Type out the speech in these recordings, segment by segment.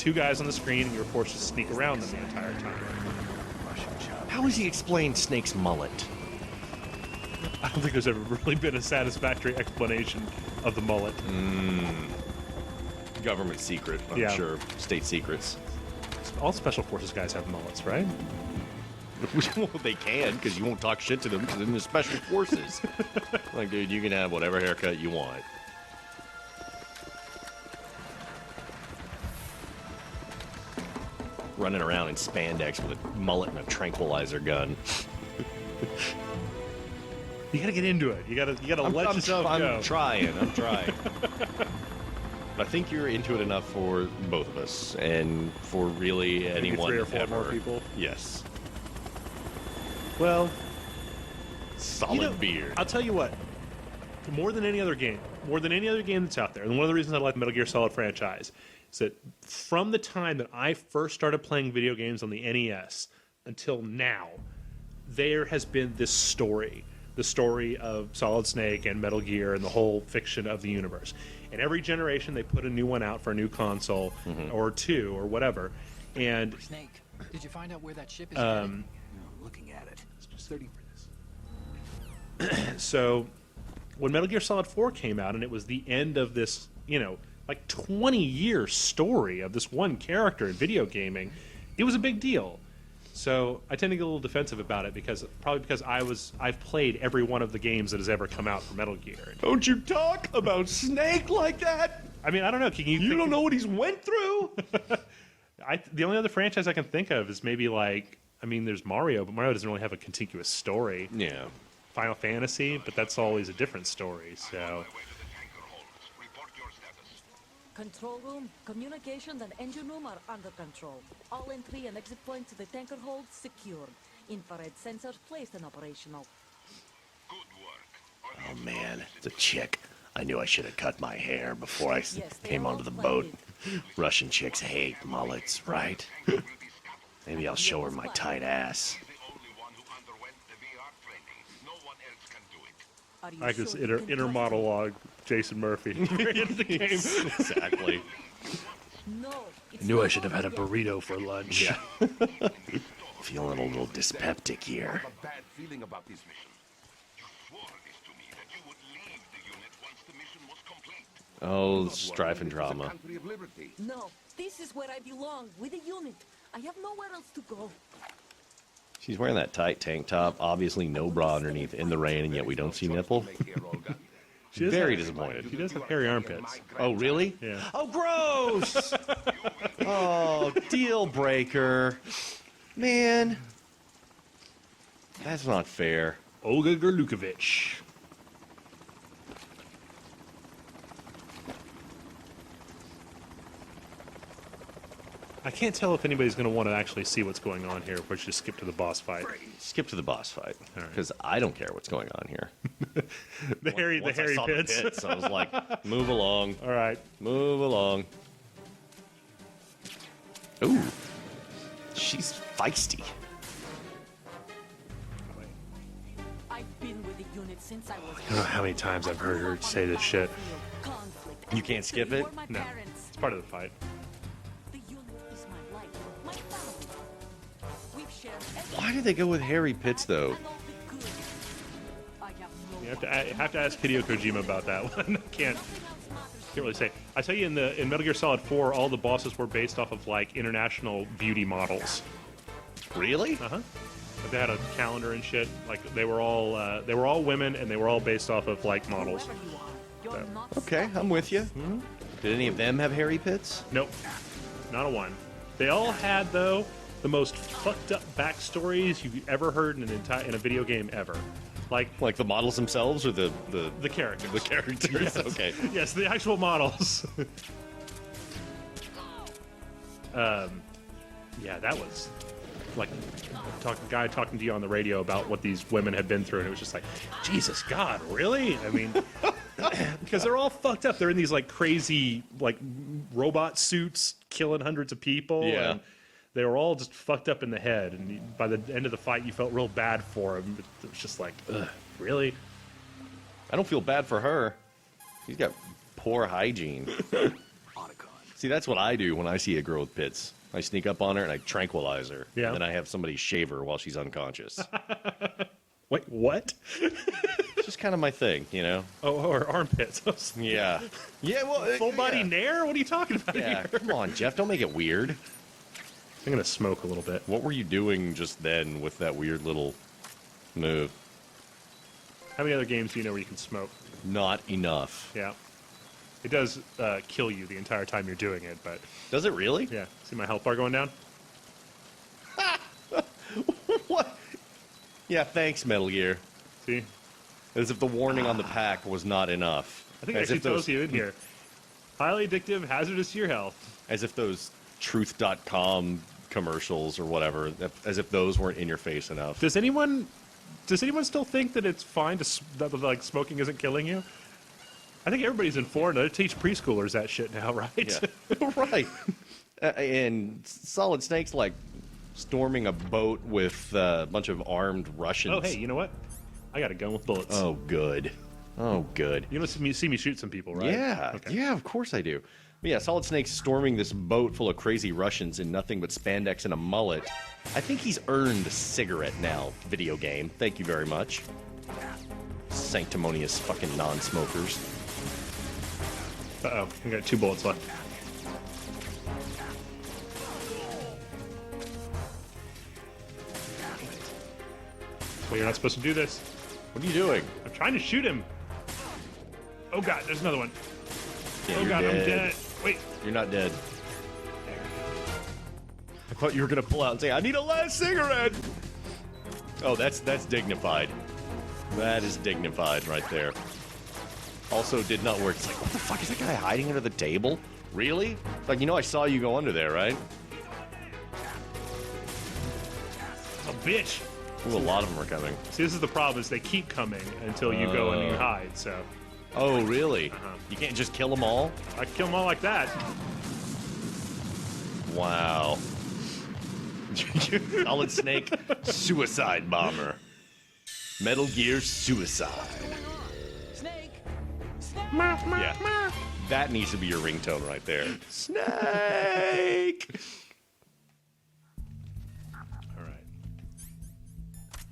two guys on the screen, and you're forced to sneak around them the entire time. How has he explained Snake's mullet? I don't think there's ever really been a satisfactory explanation of the mullet. Government secret, I'm sure. State secrets. All Special Forces guys have mullets, right? Well, they can, because you won't talk shit to them, because they're in the Special Forces. Like, dude, you can have whatever haircut you want. Running around in spandex with a mullet and a tranquilizer gun. You gotta get into it. You gotta let yourself go. I'm trying. I think you're into it enough for both of us, and for really anyone 3 or 4 ever. more people. Yes. Well, solid beard. I'll tell you what. More than any other game that's out there, and one of the reasons I like the Metal Gear Solid franchise is that from the time that I first started playing video games on the NES until now, there has been this story. The story of Solid Snake and Metal Gear and the whole fiction of the universe. And every generation they put a new one out for a new console or two or whatever. And Snake, did you find out where that ship is headed? No, I'm looking at it. Studying for this. so when Metal Gear Solid 4 came out and it was the end of this, like 20-year story of this one character in video gaming, it was a big deal. So I tend to get a little defensive about it because I've played every one of the games that has ever come out for Metal Gear. Don't you talk about Snake like that? I mean, I don't know. You don't know what he's went through? The only other franchise I can think of is maybe there's Mario, but Mario doesn't really have a contiguous story. Yeah. Final Fantasy, but that's always a different story, so... Control room, communications and engine room are under control. All entry and exit points to the tanker hold secured. Infrared sensors placed and operational. Good work. Oh man, it's a chick. I knew I should have cut my hair before I came onto the boat. Russian chicks hate mullets, right? Maybe I'll show her my tight ass. I guess inner monologue, Jason Murphy. Into the game. Exactly. No, I knew I should have had a burrito for lunch. Yeah. Feeling a little dyspeptic here. I have a bad feeling about this mission. You swore this to me that you would leave the unit once the mission was complete. Oh, strife and drama. Country of liberty. no, this is where I belong, with the unit. I have nowhere else to go. She's wearing that tight tank top, obviously no bra underneath, in the rain, and yet we don't see nipple. Very disappointed. She does have hairy armpits. Oh, really? Yeah. Oh, gross! Oh, deal breaker. Man. That's not fair. Olga Gerlukovich. I can't tell if anybody's going to want to actually see what's going on here, if we just skip to the boss fight. Skip to the boss fight, All right. because I don't care what's going on here. The hairy Once I saw the pits. pits, I was like, move along. All right. Move along. Ooh. She's feisty. I've been with the unit since I was... I don't know how many times I've heard her say this shit. Conflict. You can't skip it? You're my No. parents. It's part of the fight. The unit is my life, my family. We've shared everything. Why did they go with hairy pits, though? And all the good. I have no You have to ask Hideo Kojima about that one. Can't really say. I tell you, in Metal Gear Solid 4, all the bosses were based off of like international beauty models. Really? Like, they had a calendar and shit. Like they were all women, and they were all based off of like models. whoever you are. You're So. not Okay, I'm with you. Did any of them have hairy pits? Nope, not a one. They all had though the most fucked up backstories you've ever heard in a video game ever. Like the models themselves, or the characters. The characters. Yes. Okay. Yes, the actual models. Yeah, that was like a guy talking to you on the radio about what these women had been through, and it was just like, Jesus God, really? I mean, because they're all fucked up. They're in these like crazy like robot suits, killing hundreds of people. Yeah. And they were all just fucked up in the head, and by the end of the fight, you felt real bad for them. It was just like, ugh, really? I don't feel bad for her. She's got poor hygiene. See, that's what I do when I see a girl with pits. I sneak up on her and I tranquilize her. Yeah. And then I have somebody shave her while she's unconscious. Wait, what? It's just kind of my thing, you know? Oh, or armpits. Yeah. Yeah, well... Full body yeah. nair? What are you talking about Yeah, here? come on, Jeff. Don't make it weird. I'm going to smoke a little bit. What were you doing just then with that weird little move? How many other games do you know where you can smoke? Not enough. Yeah. It does kill you the entire time you're doing it, but Does it really? yeah. See my health bar going down? What? Yeah, thanks, Metal Gear. See? As if the warning on the pack was not enough. I think it As actually if those- tells you in here. Highly addictive, hazardous to your health. As if those truth.com commercials or whatever, as if those weren't in your face enough. Does anyone still think that it's fine that like smoking isn't killing you? I think everybody's informed. They teach preschoolers that shit now, right? Yeah. Right. And Solid Snake's like storming a boat with a bunch of armed Russians. Oh, hey, you know what? I got a gun with bullets. Oh, good. Oh, good. You want to see me shoot some people, right? Yeah, Okay. yeah, of course I do. But yeah, Solid Snake's storming this boat full of crazy Russians in nothing but spandex and a mullet. I think he's earned a cigarette now, video game. Thank you very much. Sanctimonious fucking non-smokers. Uh-oh, I got 2 bullets left. Well, you're not supposed to do this. What are you doing? I'm trying to shoot him. Oh god, there's another one. Yeah, Oh you're god, I'm dead. dead. Wait. You're not dead. I thought you were gonna pull out and say, "I need a last cigarette." Oh, that's dignified. That is dignified right there. Also, did not work. It's like, what the fuck is that guy hiding under the table? Really? Like, you know, I saw you go under there, right? A bitch. Ooh, a lot of them are coming. See, this is the problem, is they keep coming until you go and you hide, so. Oh, really? You can't just kill them all? I can kill them all like that. Wow. Solid Snake, suicide bomber. Metal Gear Suicide. Snake! Yeah. That needs to be your ringtone right there. Snake! All right.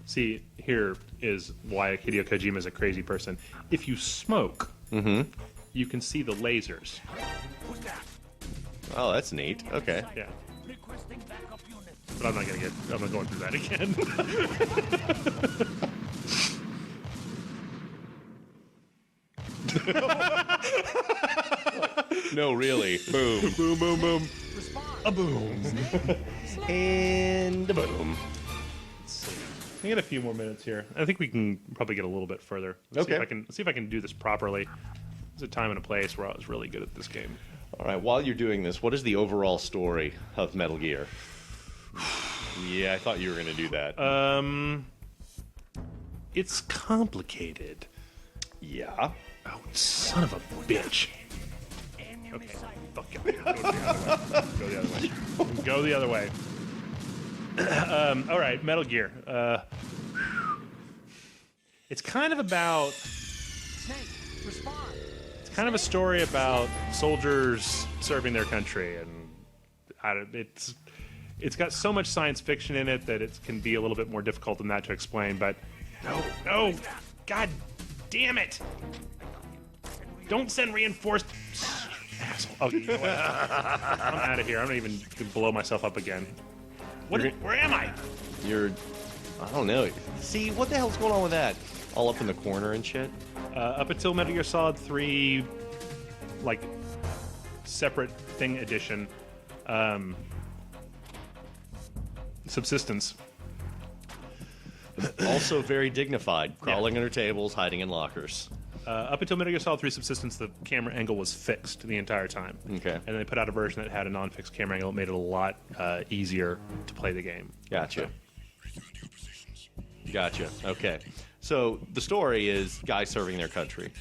See, here is why Hideo Kojima is a crazy person. If you smoke, you can see the lasers. Oh, that's neat. Okay. Yeah. But I'm not going through that again. No, really. Boom. Boom, boom, boom. A boom. And a boom. We got a few more minutes here. I think we can probably get a little bit further. Let's Okay. see if I can do this properly. There's a time and a place where I was really good at this game. All right, while you're doing this, what is the overall story of Metal Gear? Yeah, I thought you were going to do that. It's complicated. Yeah. Oh, son of a bitch. Okay. Fuck it. Go the other way. Go the other way. All right, Metal Gear. It's kind of about... Snake, respond. It's kind of a story about soldiers serving their country, and it's got so much science fiction in it that it can be a little bit more difficult than that to explain. But no, god damn it! Don't send reinforced. Asshole. Oh, you know what? I'm out of here. I'm not even gonna blow myself up again. Where am I? You're... I don't know. See, what the hell's going on with that? All up in the corner and shit? Up until Metal Gear Solid 3, like, separate thing edition, subsistence. Also very dignified. Crawling under tables, hiding in lockers. Up until Metal Gear Solid 3 Subsistence, the camera angle was fixed the entire time. Okay. And then they put out a version that had a non-fixed camera angle. It made it a lot easier to play the game. Gotcha. Gotcha. Okay. So the story is guys serving their country.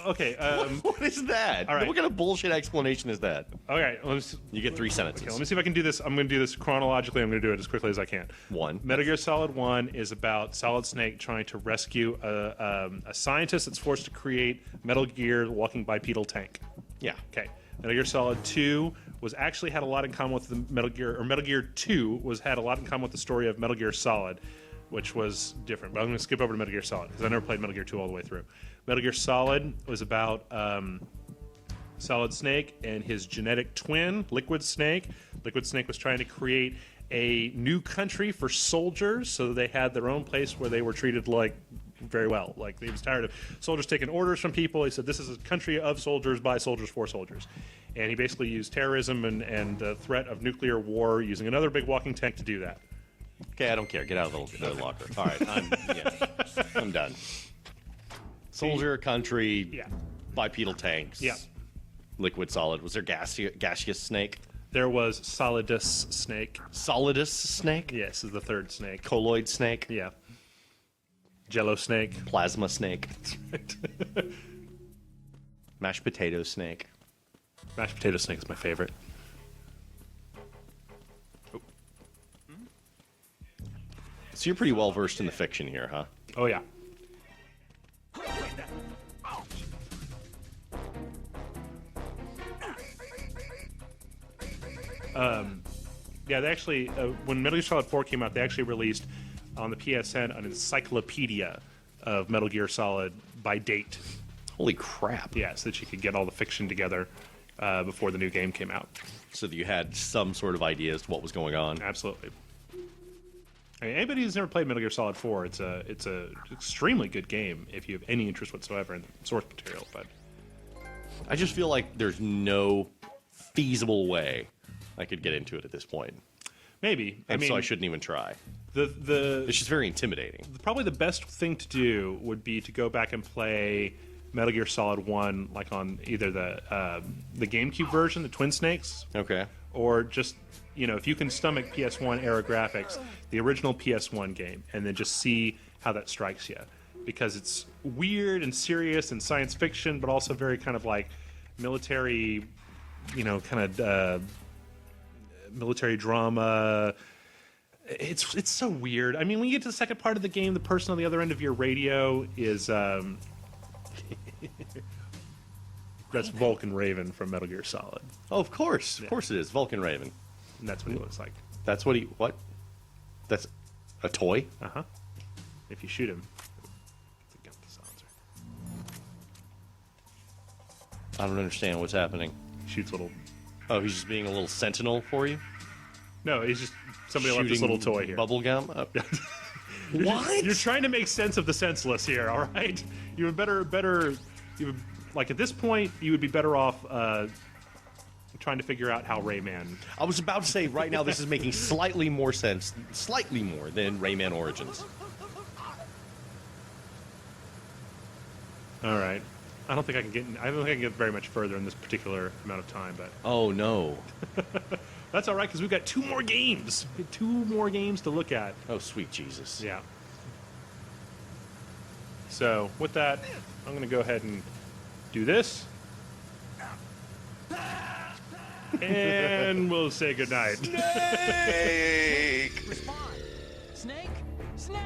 Okay. What is that? all right. What kind of bullshit explanation is that? All right. Let You get 3 sentences. me see if I can do this. I'm going to do this chronologically. I'm going to do it as quickly as I can. 1. Metal Gear Solid 1 is about Solid Snake trying to rescue a scientist that's forced to create Metal Gear walking bipedal tank. Yeah. Okay. Metal Gear Solid 2, was actually had a lot in common with the Metal Gear, or Metal Gear 2 had a lot in common with the story of Metal Gear Solid, which was different. But I'm going to skip over to Metal Gear Solid because I never played Metal Gear 2 all the way through. Metal Gear Solid was about Solid Snake and his genetic twin, Liquid Snake. Liquid Snake was trying to create a new country for soldiers, so they had their own place where they were treated like very well. Like, he was tired of soldiers taking orders from people. He said, this is a country of soldiers, by soldiers, for soldiers. And he basically used terrorism and the threat of nuclear war using another big walking tank to do that. Okay, I don't care. Get out of the locker. All right, I'm done. Soldier, country, Yeah. bipedal tanks. Yeah. Liquid Solid. Was there gaseous snake? There was Solidus Snake. Solidus snake? Yes, is the third snake. Colloid snake? Yeah. Jello Snake. Plasma snake? Mashed potato snake? Mashed potato snake is my favorite. So you're pretty well versed in the fiction here, huh? Oh, yeah. Yeah, they actually, when Metal Gear Solid 4 came out, they actually released on the PSN an encyclopedia of Metal Gear Solid by date. Holy crap. Yeah, so that you could get all the fiction together before the new game came out. So that you had some sort of idea as to what was going on. Absolutely. I mean, anybody who's never played Metal Gear Solid 4, it's a extremely good game if you have any interest whatsoever in the source material. But I just feel like there's no feasible way I could get into it at this point. maybe, And so I shouldn't even try. the It's just very intimidating. probably the best thing to do would be to go back and play Metal Gear Solid 1, like on either the GameCube version, the Twin Snakes, Okay. or just, if you can stomach PS1 era graphics, the original PS1 game, and then just see how that strikes you. Because it's weird and serious and science fiction, but also very kind of like military, military drama. It's so weird. I mean, when you get to the second part of the game, the person on the other end of your radio is that's Vulcan Raven from Metal Gear Solid, Oh, of course. Of course it is. Vulcan Raven. and that's what he looks like. That's what? That's a toy? If you shoot him, it's against the silencer. I don't understand what's happening. He shoots little. Oh, he's just being a little sentinel for you? No, he's just somebody left this little toy here. Bubble gum? What? You're trying to make sense of the senseless here, all right? You would better. You would, like, at this point, you would be better off trying to figure out how Rayman. I was about to say, right now, this is making slightly more sense, slightly more than Rayman Origins. All right. I don't think I can get very much further in this particular amount of time, but Oh, no. that's all right because we've got 2 more games. We have 2 more games to look at. Oh, sweet Jesus. Yeah. So with that, I'm going to go ahead and do this, and we'll say goodnight. Snake! Respond. Snake! Snake!